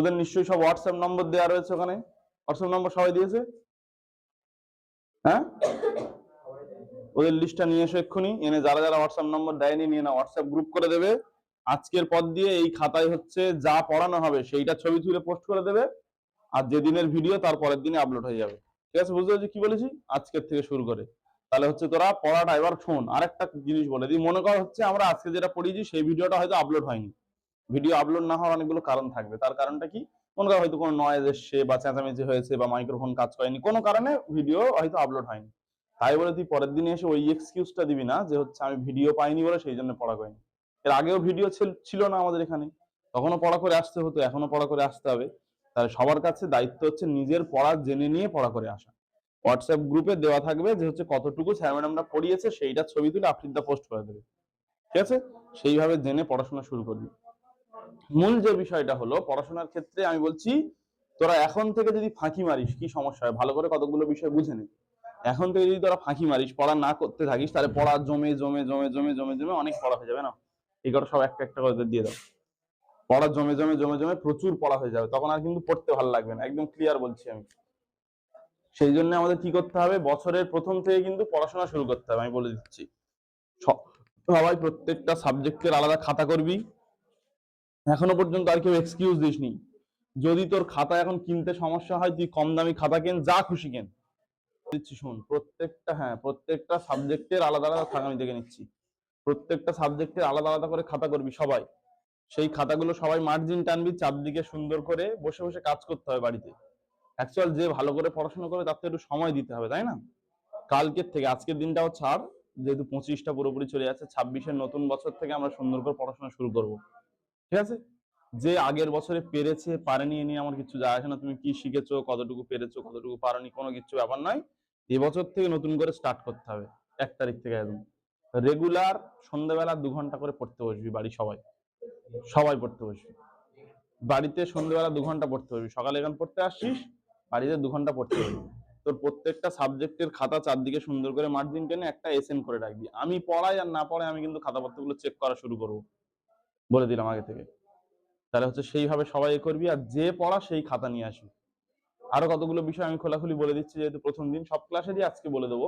তোদের নিশ্চয়ই সব হোয়াটসঅ্যাপ নম্বর দেওয়া রয়েছে, ওখানে হোয়াটসঅ্যাপ নম্বর সবাই দিয়েছে? হ্যাঁ, ওদের লিস্টটা নিয়ে এসো এক্ষুনি, এনে যারা যারা হোয়াটসঅ্যাপ নম্বর দেয়নি নিয়ে না হোয়াটসঅ্যাপ গ্রুপ করে দেবে। আজকের পর দিয়ে এই খাতায় হচ্ছে যা পড়ানো হবে সেইটা ছবি তুলে পোস্ট করে দেবে, আর যেদিনের ভিডিও তার পরের দিনে আপলোড হয়ে যাবে। ঠিক আছে, বুঝতে পারছি কি বলেছি? আজকের থেকে শুরু করে তাহলে হচ্ছে তোরা পড়াটা এবার শোন। আরেকটা জিনিস বলে দিই, মনে কর হচ্ছে আমরা আজকে যেটা পড়িয়েছি সেই ভিডিওটা হয়তো আপলোড হয়নি। ভিডিও আপলোড না হওয়ার অনেকগুলো কারণ থাকবে। তার কারণটা কি? মনে কর হয়তো কোনো নয়েজ এসছে বা চেঁচামেচি হয়েছে বা মাইক্রোফোন কাজ করেনি, কোনো কারণে ভিডিও হয়তো আপলোড হয়নি। তাই বলে তুই পরের দিনে এসে ওই এক্সকিউজটা দিবি না যে হচ্ছে আমি ভিডিও পাইনি বলে সেই জন্য পড়া করিনি। এর আগেও ভিডিও ছিল না আমাদের এখানে, তখনও পড়া করে আসতে হতো, এখনো পড়া করে আসতে হবে। তাহলে সবার কাছে দায়িত্ব হচ্ছে নিজের পড়া জেনে নিয়ে পড়া করে আসা। হোয়াটসঅ্যাপ গ্রুপে দেওয়া থাকবে যে হচ্ছে কতটুকু স্যার ম্যাডামরা পড়িয়েছে, সেইটা ছবি তুলে আফ্রিদা পোস্ট করে দেবে। ঠিক আছে, সেইভাবে জেনে পড়াশোনা শুরু করবি। মূল যে বিষয়টা হলো পড়াশোনার ক্ষেত্রে আমি বলছি, তোরা এখন থেকে যদি ফাঁকি মারিস কি সমস্যা হয়, ভালো করে কতগুলো বিষয় বুঝে নে। এখন থেকে যদি তোরা ফাঁকি মারিস, পড়া না করতে থাকিস, তাহলে পড়া জমে জমে জমে জমে জমে জমে অনেক পড়া হয়ে যাবে না। এই কথা সব একটা একটা করে দিয়ে দাও। পড়া জমে জমে জমে জমে প্রচুর পড়া হয়ে যাবে, তখন আর কিন্তু পড়তে ভালো লাগবে না, একদম ক্লিয়ার বলছি আমি। সেই জন্য আমাদের কি করতে হবে, বছরের প্রথম থেকে কিন্তু পড়াশোনা শুরু করতে হবে। আমি বলে দিচ্ছি, সবাই প্রত্যেকটা সাবজেক্টের আলাদা খাতা করবি। এখনো পর্যন্ত আর কেউ এক্সকিউজ দিসনি। যদি তোর খাতা এখন কিনতে সমস্যা হয়, তুই কম দামি খাতা কেন, যা খুশি কেন। দিচ্ছি শোন, প্রত্যেকটা সাবজেক্টের আলাদা আলাদা থাকা আমি দেখে নিচ্ছি। প্রত্যেকটা সাবজেক্টের আলাদা আলাদা করে খাতা করবি সবাই। সেই খাতাগুলো সবাই মার্জিন টানবি, চারদিকে সুন্দর করে বসে বসে কাজ করতে হবে বাড়িতে। অ্যাকচুয়াল যে ভালো করে পড়াশোনা করে তার তো একটু সময় দিতে হবে, তাই না? কালকের থেকে, আজকের দিনটাও ছাড়, যেহেতু 25টা পুরোপুরি চলে যাচ্ছে, 26-এর নতুন বছর থেকে আমরা সুন্দর করে পড়াশোনা শুরু করব। ঠিক আছে, যে আগের বছরে পেরেছে পারেনি এ নিয়ে আমার কিছু যায় আসে না। তুমি কি শিখেছো, কতটুকু পেরেছো, কতটুকু পারোনি, কোনো কিছু ব্যাপার নয়। এবছর থেকে নতুন করে স্টার্ট করতে হবে। 1 তারিখ থেকে একদম রেগুলার সন্ধ্যাবেলা 2 ঘন্টা করে পড়তে বসবি, বাড়ি সবাই সবাই পড়তে বসবি। বাড়িতে সন্ধ্যাবেলা 2 ঘন্টা পড়তে বসবি। সকালে এখন পড়তে আসছিস, বাড়িতে 2 ঘন্টা পড়তে বসবি। তোর প্রত্যেকটা সাবজেক্টের খাতা চারদিকে সুন্দর করে মার্জিন টেনে একটা এসএন করে রাখবি। আমি পড়াই আর না পড়াই, আমি কিন্তু খাতাপত্রগুলো চেক করা শুরু করবো, বলে দিলাম আগে থেকে। তাহলে হচ্ছে সেইভাবে সবাই করবি, আর যে পড়া সেই খাতা নিয়ে আসবি। আরো কতগুলো বিষয় আমি খোলাখুলি বলে দিচ্ছি, যেহেতু প্রথম দিন, সব ক্লাসেরই আজকে বলে দেবো।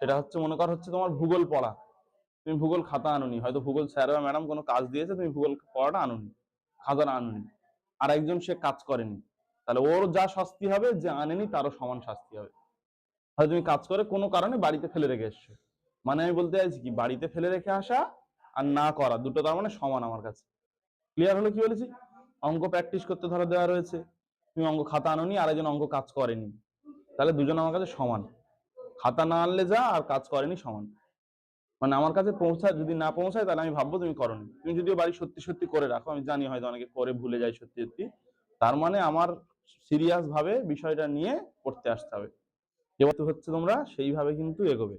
সেটা হচ্ছে, মনে কর হচ্ছে তোমার ভূগোল পড়া, তুমি ভূগোল খাতা আনুনি, হয়তো ভূগোল স্যার বা ম্যাডাম কোনো কাজ দিয়েছে, তুমি ভূগোল পড়াটা আনুনি, খাতাটা আনুনি, আর একজন সে কাজ করেনি, তাহলে ওর যা শাস্তি হবে, যে আনেনি তারও সমান শাস্তি হবে। হয়তো তুমি কাজ করে কোনো কারণে বাড়িতে ফেলে রেখে এসছো, মানে আমি বলতে চাইছি কি, বাড়িতে ফেলে রেখে আসা আর না করা দুটো তার মানে সমান আমার কাছে। ক্লিয়ার হলো কি বলেছি? অঙ্ক প্র্যাকটিস করতে ধরো দেওয়া রয়েছে, তুমি অঙ্ক খাতা আনোনি, আর একজন অঙ্ক কাজ করেনি, তাহলে দুজন আমার কাছে সমান। খাতা না আনলে যা, আর কাজ করেনি সমান। মানে আমার কাছে পৌঁছায়, যদি না পৌঁছায় তাহলে আমি ভাববো তুমি করোনি। তুমি যদিও বাড়ি সত্যি সত্যি করে রাখো, আমি জানি হয়তো অনেকে করে ভুলে যায় সত্যি সত্যি, তার মানে আমার সিরিয়াস ভাবে বিষয়টা নিয়ে পড়তে আসতে হবে। এবার তো হচ্ছে তোমরা সেইভাবে কিন্তু এগোবে।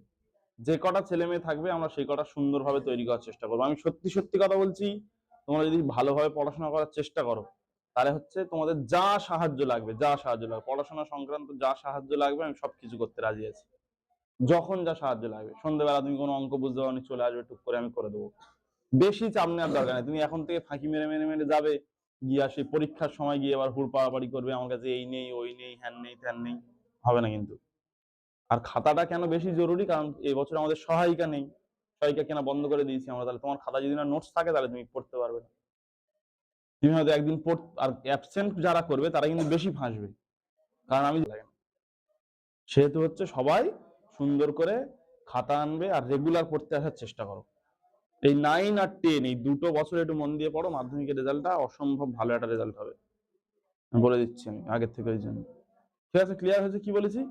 যে কটা ছেলে মেয়ে থাকবে আমরা সেই কটা সুন্দরভাবে তৈরি করার চেষ্টা করবো। আমি সত্যি সত্যি কথা বলছি, তোমরা যদি ভালোভাবে পড়াশোনা করার চেষ্টা করো, তাহলে হচ্ছে তোমাদের যা সাহায্য লাগবে, পড়াশোনা সংক্রান্ত যা সাহায্য লাগবে, আমি সবকিছু করতে রাজি আছি। যখন যা সাহায্য লাগবে, সন্ধ্যেবেলা তুমি কোনো অঙ্ক বুঝতে পারো, চলে আসবে, টুক করে আমি করে দেবো। বেশি চাপ নেওয়ার দরকার নেই। তুমি এখন থেকে ফাঁকি মেরে মেরে মেরে যাবে, গিয়ে আসে পরীক্ষার সময় গিয়ে আবার হুড় পাড়াপাড়ি করবে, আমার কাছে এই নেই, ওই নেই, হ্যান নেই, ত্যান নেই, হবে না কিন্তু। আর খাতাটা কেন বেশি জরুরি, কারণ এবছর আমাদের সহায়িকা নেই, সহায়িকা কেনা বন্ধ করে দিয়েছি আমরা। তাহলে তোমার খাতা যদি না নোটস থাকে, তাহলে তুমি পড়তে পারবে না। তুমি হয়তো একদিন আর অ্যাবসেন্ট যারা করবে তারা কিন্তু বেশি ফাঁসবে, কারণ আমি সেহেতু হচ্ছে সবাই সুন্দর করে খাতা আনবে আর রেগুলার পড়তে আসার চেষ্টা করো। এই 9 আর 10 এই দুটো বছর একটু মন দিয়ে পড়ো, মাধ্যমিকের রেজাল্টটা অসম্ভব ভালো একটা রেজাল্ট হবে, বলে দিচ্ছি আমি আগের থেকে। ওই জন্য ঠিক আছে, ক্লিয়ার হয়েছে কি বলেছি?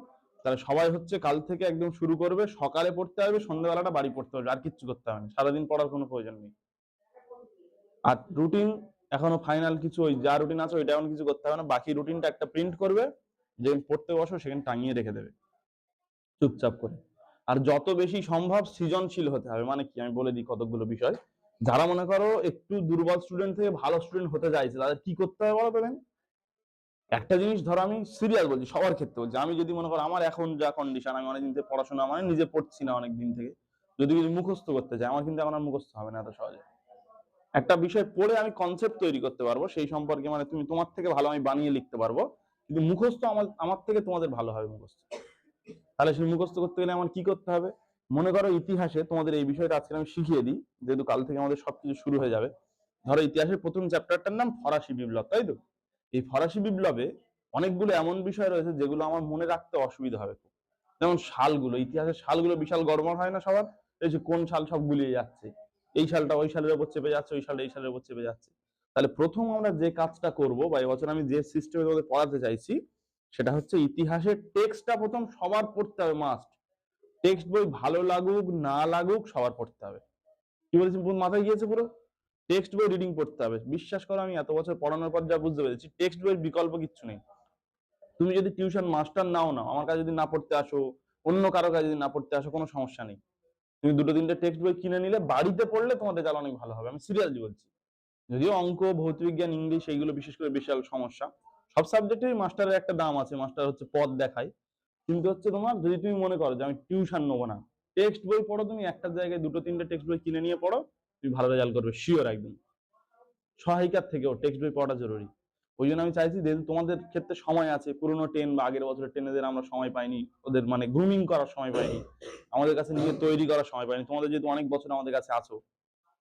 তাহলে সবাই হচ্ছে কাল থেকে একদম শুরু করবে, সকালে পড়তে হবে, সন্ধ্যাবেলাটা বাড়ি পড়তে হবে, আর কিচ্ছু করতে হবে না, সারাদিন পড়ার কোনো প্রয়োজন নেই। আর রুটিন এখনো ফাইনাল কিছু, ওই যা রুটিন আছে ওইটা এখন কিছু করতে হবে না, বাকি রুটিনটা একটা প্রিন্ট করবে, যে পড়তে বসো সেখানে টাঙিয়ে রেখে দেবে চুপচাপ করে। আর যত বেশি সম্ভব সৃজনশীল হতে হবে। মানে কি, আমি বলে দিই কতগুলো বিষয়। যারা মনে করো একটু দুর্বল স্টুডেন্ট থেকে ভালো স্টুডেন্ট হতে চাইছে, তাদের কি করতে হবে বলো তো? একটা জিনিস ধরো, আমি সিরিয়াস বলছি, সবার ক্ষেত্রে বলছি, আমি যদি মনে করো আমার এখন যা কন্ডিশন, আমি অনেকদিন থেকে পড়াশোনা মানে নিজে পড়ছি না অনেকদিন থেকে, যদি কিছু মুখস্থ করতে চাই, আমার কিন্তু এখন আর মুখস্থ হবে না এত সহজে। একটা বিষয় পড়ে আমি কনসেপ্ট তৈরি করতে পারবো সেই সম্পর্কে, মানে তুমি তোমার থেকে ভালো আমি বানিয়ে লিখতে পারবো, কিন্তু মুখস্থ আমার আমার থেকে তোমাদের ভালো হবে মুখস্থ। তাহলে সেই মুখস্থ করতে গেলে আমার কি করতে হবে? মনে করো ইতিহাসে তোমাদের এই বিষয়টা আজকে আমি শিখিয়ে দিই, যেহেতু কাল থেকে আমাদের সবকিছু শুরু হয়ে যাবে। ধরো ইতিহাসের প্রথম চ্যাপ্টারটার নাম ফরাসি বিপ্লব, তাই তো? এই ফরাসি বিপ্লবে অনেকগুলো এমন বিষয় রয়েছে যেগুলো আমার মনে রাখতে অসুবিধা হবে। যেমন সালগুলো, ইতিহাসের সালগুলো বিশাল গড়বড় হয় না সবার? এই যে কোন সাল সব গুলিয়ে যাচ্ছে, এই সালটা ওই সালের উপর চেপে যাচ্ছে, ওই সালটা এই সালের উপর চেপে যাচ্ছে। তাহলে প্রথম আমরা যে কাজটা করব, বা এবছর আমি যে সিস্টেমে তোমাদের পড়াতে চাইছি, সেটা হচ্ছে ইতিহাসের টেক্সটটা প্রথম সবার পড়তে হবে, মাস্ট। টেক্সট বই ভালো লাগুক না লাগুক সবার পড়তে হবে। কি বলেছি, মাথায় গিয়েছে পুরো? টেক্সট বই রিডিং পড়তে হবে। বিশ্বাস করো, আমি এত বছর পড়ানোর পর যা বুঝতে পেরেছি, টেক্সট বইয়ের বিকল্প কিচ্ছু নেই। তুমি যদি টিউশন মাস্টার নাও না, আমার কাছে যদি না পড়তে আসো, অন্য কারো কাছে যদি না পড়তে আসো, কোনো সমস্যা নেই। তুমি দুটো তিনটে টেক্সট বই কিনে নিলে বাড়িতে পড়লে তোমার রেজাল্ট অনেক ভালো হবে, আমি সিরিয়াসলি বলছি। যদিও অঙ্ক, ভৌতবিজ্ঞান, ইংলিশ এইগুলো বিশেষ করে বিশাল সমস্যা। সব সাবজেক্টেরই মাস্টারের একটা দাম আছে, মাস্টার হচ্ছে পদ দেখায়। কিন্তু হচ্ছে তোমার, যদি তুমি মনে করো যে আমি টিউশন নেবো না, টেক্সট বই পড়ো, তুমি একটা জায়গায় দুটো তিনটে টেক্সট বই কিনে নিয়ে পড়ো, তুমি ভালো রেজাল্ট করবে শিওর একদম। সহায়িকার থেকেও টেক্সট বই পড়া জরুরি। ওই জন্য আমি চাইছি যে তোমাদের ক্ষেত্রে সময় আছে, পুরোনো টেন বা আগের বছরের টেনেদের আমরা সময় পাইনি, ওদের মানে গ্রুমিং করার সময় পাইনি, আমাদের কাছে নিয়ে তৈরি করার সময় পাইনি। তোমাদের যেহেতু অনেক বছর আমাদের কাছে আছো,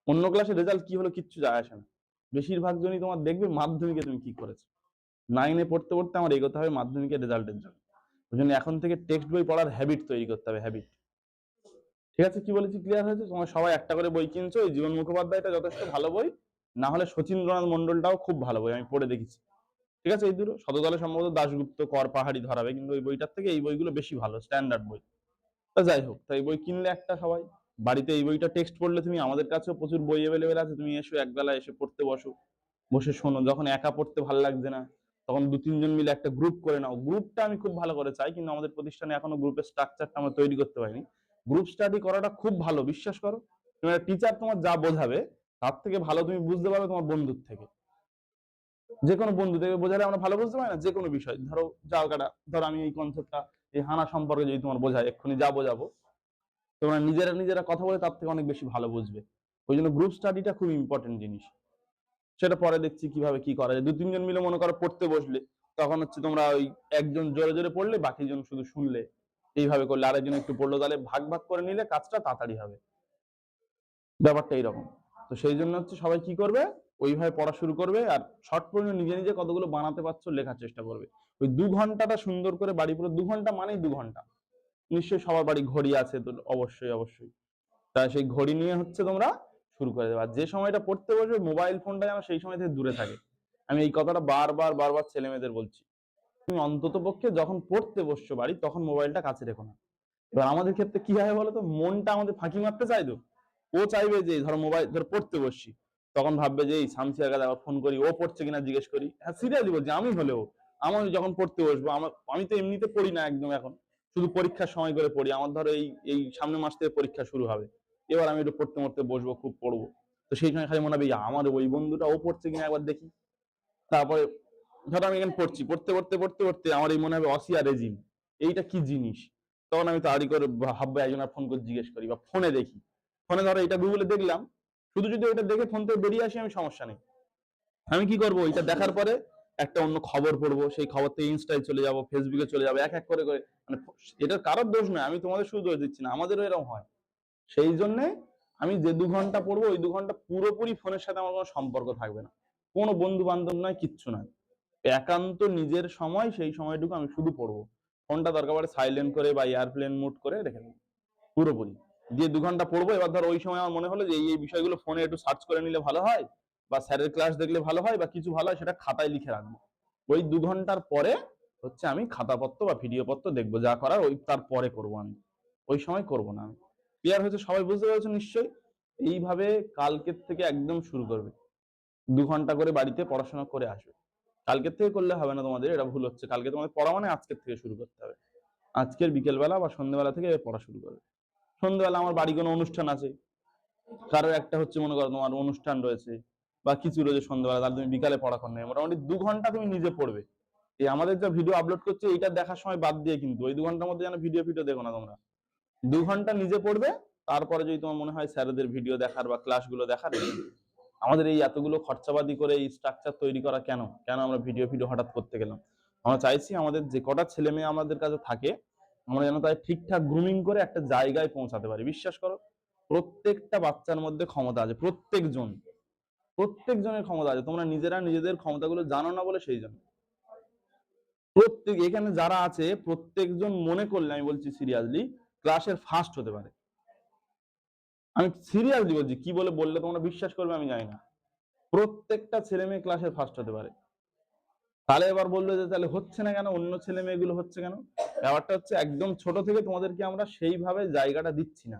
অন্য ক্লাসের রেজাল্ট কি হলো কিচ্ছু যায় আসে না। বেশিরভাগ জনই তোমার দেখবে মাধ্যমিকে তুমি কি করেছো। 9-এ পড়তে পড়তে আমার এগোতে হবে মাধ্যমিকের রেজাল্টের জন্য। ওই জন্য এখন থেকে টেক্সট বই পড়ার হ্যাবিট তৈরি করতে হবে, হ্যাবিট। ঠিক আছে, কি বলেছি ক্লিয়ার হয়েছে? তোমার সবাই একটা করে বই কিনছো, এই জীবন মুখোপাধ্যায়টা যথেষ্ট ভালো বই, না হলে শচীন্দ্রনাথ মন্ডলটাও খুব ভালো বই, আমি পড়ে দেখেছি। ঠিক আছে, এই দুটো শতদলে সম্ভবত দাশগুপ্ত কর পাহাড়ি ধরাবে, কিন্তু ওই বইটার থেকে এই বইগুলো বেশি ভালো, স্ট্যান্ডার্ড বই। তা যাই হোক, তাই বই কিনলে একটা সবাই, বাড়িতে এই বইটা টেক্সট পড়লে তুমি, আমাদের কাছেও প্রচুর বই অ্যাভেলেবেল আছে, তুমি এসো একবেলা এসে পড়তে বসো, বসে শোনো। যখন একা পড়তে ভালো লাগছে না, তখন দু তিনজন মিলে একটা গ্রুপ করে নাও। গ্রুপটা আমি খুব ভালো করে চাই, কিন্তু আমাদের প্রতিষ্ঠানে এখনো গ্রুপের স্ট্রাকচারটা আমরা তৈরি করতে পারিনি। গ্রুপ স্টাডি করাটা খুব ভালো, বিশ্বাস করো। তোমার টিচার তোমার যা বোঝাবে তার থেকে ভালো তুমি বুঝতে পারবে তোমার বন্ধুর থেকে। যে কোনো বন্ধু থেকে বোঝালে আমরা ভালো বুঝতে পারি না যে কোনো বিষয়। ধরো যাও কাটা, ধরো আমি এই কনসেপ্টটা, এই হানা সম্পর্কে যদি তোমার বোঝায়, এক্ষুনি যা বোঝাবো, তোমরা নিজেরা নিজেরা কথা বলে তার থেকে অনেক বেশি ভালো বুঝবে। ওই জন্য গ্রুপ স্টাডিটা খুব ইম্পর্টেন্ট জিনিস। সেটা পরে দেখছি কিভাবে কি করা যায়। দু তিনজন মিলে মনে করো পড়তে বসলে, তখন হচ্ছে তোমরা ওই একজন জোরে জোরে পড়লে, বাকিজন শুধু শুনলে, এইভাবে করলে আরেকজন একটু পড়লো, তাহলে ভাগ ভাগ করে নিলে কাজটা তাড়াতাড়ি হবে। ব্যাপারটা এইরকম। তো সেই জন্য হচ্ছে সবাই কি করবে, ওইভাবে পড়া শুরু করবে, আর শর্ট পড়ে নিজে নিজে কতগুলো বানাতে পারছো লেখার চেষ্টা করবে। ওই 2 ঘন্টাটা সুন্দর করে বাড়ি, পুরো 2 ঘন্টা মানেই 2 ঘন্টা। নিশ্চয়ই সবার বাড়ি ঘড়ি আছে তো, অবশ্যই অবশ্যই। তা সেই ঘড়ি নিয়ে হচ্ছে তোমরা শুরু করে দেবে। আর যে সময়টা পড়তে বসবে, মোবাইল ফোনটা যেন সেই সময় থেকে দূরে থাকে। আমি এই কথাটা বারবার বারবার ছেলে মেয়েদের বলছি। তুমি অন্তত পক্ষে যখন পড়তে বসছো বাড়ি, তখন মোবাইলটা কাছে রেখো না। এবার আমাদের ক্ষেত্রে কি হয় বলতো, মনটা আমাদের ফাঁকি মারতে চাই তো। ও চাইবে যে ধরো মোবাইল ধরো পড়তে বসছি, তখন ভাববে যে এই শামসিয়ার কাছে আবার ফোন করি, ও পড়ছে কিনা জিজ্ঞেস করি। হ্যাঁ সিরিয়াসলি বলছি, আমি হলেও, আমি যখন পড়তে বসবো, আমি তো এমনিতে পড়ি না একদম এখন, শুধু পরীক্ষার সময় করে পড়ি। আমার ধরো এই এই সামনের মাস থেকে পরীক্ষা শুরু হবে, এবার আমি একটু পড়তে পড়তে বসবো, খুব পড়বো। তো সেই সময় খালি মনে হবে আমার ওই বন্ধুটা ও পড়ছে কিনা একবার দেখি। তারপরে ধরো আমি এখানে পড়ছি, পড়তে পড়তে পড়তে পড়তে আমার এই মনে হবে অসিয়া রেজিম, এইটা কি জিনিস। তখন আমি তাড়াতাড়ি করে ভাববো একজনের ফোন করে জিজ্ঞেস করি, বা ফোনে দেখি। ফোনে ধরো এটা গুগলে দেখলাম, শুধু যদি ওইটা দেখে ফোন থেকে বেরিয়ে আসি, আমি সমস্যা নেই। আমি কি করবো, ওইটা দেখার পরে একটা অন্য খবর পড়বো, সেই খবর থেকে ইনস্টায় চলে যাবো, ফেসবুকে চলে যাবো, এক এক করে করে। মানে এটার কারোর দোষ নয়, আমি তোমাদের শুধু দোষ দিচ্ছি না, আমাদেরও এরকম হয়। সেই জন্য আমি যে 2 ঘন্টা পড়বো, ওই 2 ঘন্টা পুরোপুরি ফোনের সাথে আমার কোনো সম্পর্ক থাকবে না, কোনো বন্ধু বান্ধব নয়, কিচ্ছু নয়। একান্ত নিজের সময়, সেই সময়টুকু আমি শুধু পড়বো। ফোনটা দরকার পড়ে সাইলেন্ট করে বা এয়ারপ্লেন মুড করে রেখে দেবো পুরোপুরি। দিয়ে 2 ঘন্টা পড়বো। এবার ধর ওই সময় আমার মনে হলো যে এই বিষয়গুলো ফোনে একটু সার্চ করে নিলে ভালো হয়, বা স্যারের ক্লাস দেখলে ভালো হয়, বা কিছু ভালো হয়, সেটা খাতায় লিখে রাখবো। ওই 2 ঘন্টার পরে হচ্ছে আমি খাতাপত্র বা ভিডিও পত্র দেখবো, যা করার ওই তার পরে করবো আমি, ওই সময় করবো না আমি। ক্লিয়ার হয়েছে? সবাই বুঝতে পেরেছো নিশ্চয়ই? এইভাবে কালকের থেকে একদম শুরু করবে, 2 ঘন্টা করে বাড়িতে পড়াশোনা করে আসবে। কালকের থেকে করলে হবে না তোমাদের, এটা ভুল হচ্ছে। কালকে তোমাদের পড়া মানে আজকের থেকে শুরু করতে হবে। আজকের বিকেলবেলা বা সন্ধ্যেবেলা থেকে পড়া শুরু করবে। সন্ধ্যেবেলা আমার বাড়ি কোনো অনুষ্ঠান আছে, কারোর একটা হচ্ছে মনে করো তোমার অনুষ্ঠান রয়েছে বা কিছু রয়েছে সন্ধ্যাবেলা, তাহলে তুমি বিকালে পড়াক্ষণ নেই, মোটামুটি 2 ঘন্টা তুমি নিজে পড়বে। এই আমাদের যা ভিডিও আপলোড করছে এইটা দেখার সময় বাদ দিয়ে, কিন্তু ওই 2 ঘন্টার মধ্যে যেন ভিডিও ফিডিও দেখো না তোমরা। 2 ঘন্টা নিজে পড়বে, তারপরে যদি তোমার মনে হয় স্যারদের ভিডিও দেখার বা ক্লাসগুলো দেখার, আমাদের এই এতগুলো খরচাবাদি করে এই স্ট্রাকচার তৈরি করা কেন? কেন আমরা ভিডিও হঠাৎ করতে গেলাম? আমরা চাইছি আমাদের যে কটা ছেলে মেয়ে আমাদের কাছে থাকে, আমরা যেন তাদের ঠিকঠাক গ্রুমিং করে একটা জায়গায় পৌঁছাতে পারি। বিশ্বাস করো, প্রত্যেকটা বাচ্চার মধ্যে ক্ষমতা আছে। প্রত্যেকজনের ক্ষমতা আছে। তোমরা নিজেরা নিজেদের ক্ষমতাগুলো জানো না বলে সেই জন্য। এখানে যারা আছে প্রত্যেকজন মনে করলে, আমি বলছি সিরিয়াসলি, ক্লাসের ফার্স্ট হতে পারে। আমি সিরিয়াসলি বলছি, কি বললে তোমরা বিশ্বাস করবে আমি জানি না। প্রত্যেকটা ছেলে মেয়ে ক্লাসের ফার্স্ট হতে পারে। তাহলে এবার বললো যে তাহলে হচ্ছে না কেন, অন্য ছেলে মেয়েগুলো হচ্ছে কেন? ব্যাপারটা হচ্ছে একদম ছোট থেকে তোমাদেরকে আমরা সেইভাবে জায়গাটা দিচ্ছি না,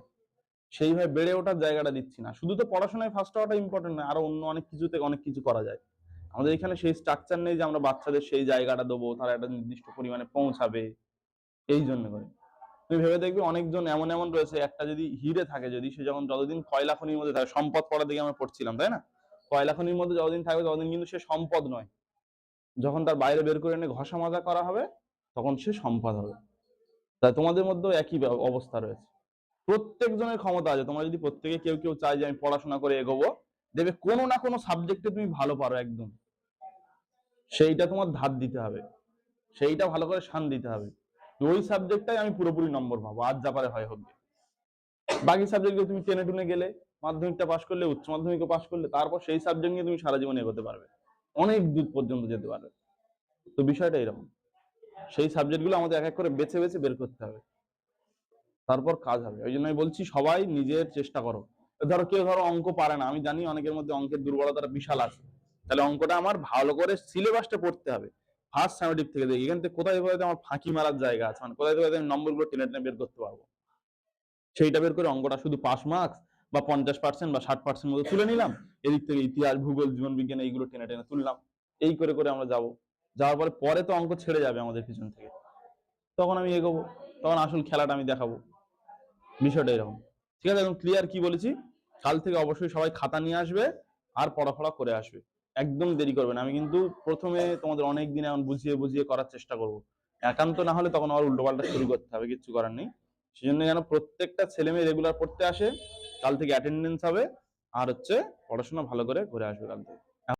সেইভাবে বেড়ে ওঠার জায়গাটা দিচ্ছি না। শুধু তো পড়াশোনায় ফার্স্ট হওয়াটা ইম্পর্টেন্ট না, আরো অন্য অনেক কিছুতে অনেক কিছু করা যায়। আমাদের এখানে সেই স্ট্রাকচার নেই যে আমরা বাচ্চাদের সেই জায়গাটা দেবো, তারা একটা নির্দিষ্ট পরিমাণে পৌঁছাবে। এই জন্য করে তুমি ভেবে দেখবে অনেকজন এমন এমন রয়েছে, একটা যদি হিরে থাকে, যদি সে যখন যতদিন কয়লা খনির মধ্যে থাকে, সম্পদ পড়া দিকে আমরা পড়ছিলাম তাই না, কয়লা খনির মধ্যে যতদিন থাকবে ততদিন কিন্তু সে সম্পদ নয়। যখন তার বাইরে বের করে এনে ঘষা মাজা করা হবে তখন সে সম্পদ হবে। তাই তোমাদের মধ্যেও একই অবস্থা রয়েছে। প্রত্যেকজনের ক্ষমতা আছে। তোমরা যদি প্রত্যেকে কেউ কেউ চায় যে আমি পড়াশোনা করে এগোবো, দেখবে কোনো না কোনো সাবজেক্টে তুমি ভালো পারো একদম, সেইটা তোমার ধার দিতে হবে, সেইটা ভালো করে শান দিতে হবে। ওই সাবজেক্টটাই আমি পুরোপুরি নম্বর পাবো, আজ যা পারে হয় হবে। বাকি সাবজেক্টে তুমি টেনে টুনে গেলে, মাধ্যমিকটা পাশ করলে, উচ্চ মাধ্যমিকও পাশ করলে, তারপর সেই সাবজেক্ট নিয়ে তুমি সারা জীবন এগোতে পারবে, অনেক দূর পর্যন্ত যেতে পারবে। তো বিষয়টা এরকম, সেই সাবজেক্টগুলো আমাদের এক এক করে বেছে বেছে বের করতে হবে, তারপর কাজ হবে। ওই জন্য আমি বলছি সবাই নিজের চেষ্টা করো। ধরো অঙ্ক পারে না, আমি জানি অনেকের মধ্যে অঙ্কের দুর্বলতা বিশাল আছে, তাহলে অঙ্কটা আমার ভালো করে সিলেবাসটা পড়তে হবে, ফার্স্ট সামেটিভ থেকে দেখি এখান থেকে কোথায় কোথায় আমার ফাঁকি মারার জায়গা আছে, মানে কোথায় কোথায় আমি নম্বরগুলো টেনে টেনে বের করতে পারবো, সেইটা বের করে অঙ্কটা শুধু পাস মার্কস বা 50% বা 60% মতো তুলে নিলাম। এদিক থেকে ইতিহাস, ভূগোল, জীবন বিজ্ঞান এইগুলো টেনে টেনে তুললাম। এই করে করে আমরা যাবো, যাওয়ার পরে পরে তো অঙ্ক ছেড়ে যাবে আমাদের পিছন থেকে, তখন আমি এগোবো, তখন আসল খেলাটা আমি দেখাবো। বিষয়টা এরকম। ঠিক আছে, এখন ক্লিয়ার কি বলেছি? কাল থেকে অবশ্যই সবাই খাতা নিয়ে আসবে আর পড়াফড়া করে আসবে, একদম দেরি করবে না। আমি কিন্তু প্রথমে তোমাদের অনেক দিন এখন বুঝিয়ে বুঝিয়ে করার চেষ্টা করব, একান্ত না হলে তখন আবার উল্টোপাল্টা শুরু করতে হবে, কিচ্ছু করার নেই। সেজন্য যেন প্রত্যেকটা ছেলে মেয়ে রেগুলার পড়তে আসে, কাল থেকে অ্যাটেন্ডেন্স হবে, আর হচ্ছে পড়াশোনা ভালো করে আসবে কাল থেকে।